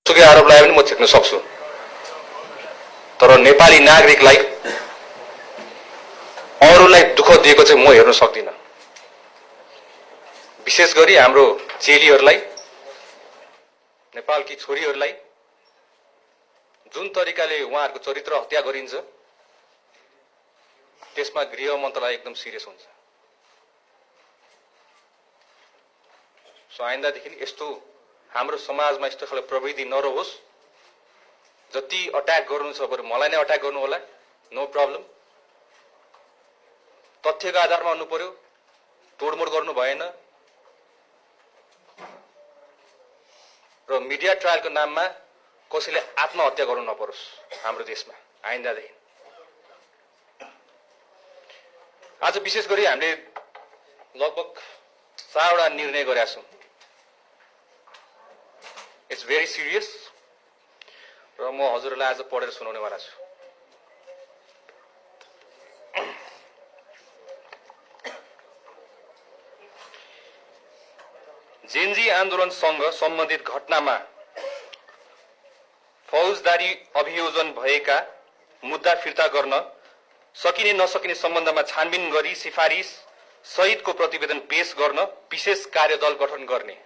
सुकै आरोप लगाए पनि म छेक्न सक्छु, तर नेपाली नागरिकलाई अरूलाई दुःख दिएको चाहिँ म हेर्न सक्दिनँ। विशेष गरी हाम्रो चेलीहरूलाई, नेपालकी छोरीहरूलाई जुन तरिकाले उहाँहरूको चरित्र हत्या गरिन्छ त्यसमा गृह मन्त्रालय एकदम सिरियस हुन्छ। सो आइन्दादेखि यस्तो हाम्रो समाजमा यस्तो खालको प्रवृत्ति नरहोस्। जति अट्याक गर्नु छ बरु मलाई नै अट्याक गर्नु होला, नो प्रब्लम। तथ्यको आधारमा हुनु पर्यो, तोडमोड गर्नु भएन। र मिडिया ट्रायलको नाममा कसैले आत्महत्या गर्नु नपरोस् हाम्रो देशमा आइन्दादेखि। आज विशेष गरी हामीले लगभग 4वटा निर्णय गरेका छौँ। इट्स भेरी सिरियस र म हजुरलाई आज पढेर सुनाउनेवाला छु। जेनजी आन्दोलनसँग सम्बन्धित घटनामा फौजदारी अभियोजन भएका मुद्दा फिर्ता गर्न सकिने नसकिने सम्बन्धमा छानबिन गरी सिफारिस सहितको प्रतिवेदन पेश गर्न विशेष कार्यदल गठन गर्ने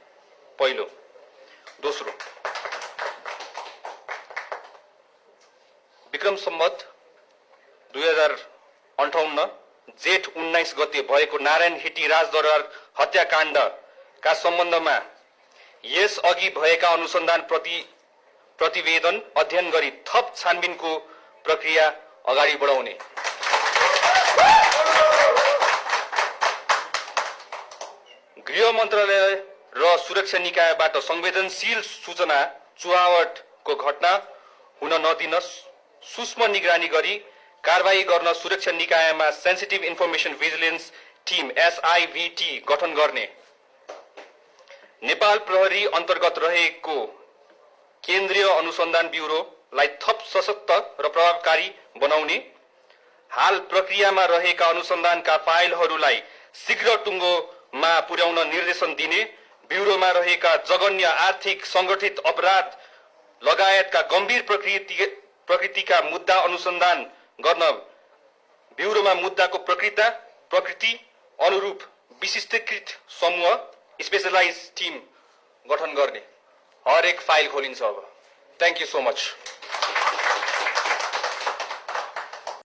पहिलो। दोस्रो, विक्रम सम्वत 2058 जेठ 19 गते भएको नारायण हिटी राजदरबार हत्याकाण्डका सम्बन्धमा यस अघि भएका अनुसन्धान प्रतिवेदन अध्ययन गरी थप छानबिनको प्रक्रिया अगाडि बढाउने। गृह मन्त्रालय र सुरक्षा निकायबाट संवेदनशील सूचना चुहावटको घटना हुन नदिन सूक्ष्म निगरानी गरी कारबाही गर्न सुरक्षा निकायमा sensitive information vigilance team SIVT गठन गर्ने। नेपाल प्रहरी अन्तर्गत रहेको केन्द्रीय अनुसन्धान ब्युरोलाई थप सशक्त र प्रभावकारी बनाउने। हाल प्रक्रियामा रहेका अनुसन्धानका फाइलहरूलाई शीघ्र टुङ्गोमा पुर्याउन निर्देशन दिने। ब्युरोमा रहेका जघन्य आर्थिक संगठित अपराध लगायतका गम्भीर प्रकृतिका मुद्दा अनुसन्धान गर्न ब्युरोमा मुद्दाको प्रकृति अनुरूप विशिष्टीकृत समूह स्पेशलाइज टिम गठन गर्ने। हरेक फाइल खोलिन्छ अब। Thank you so much.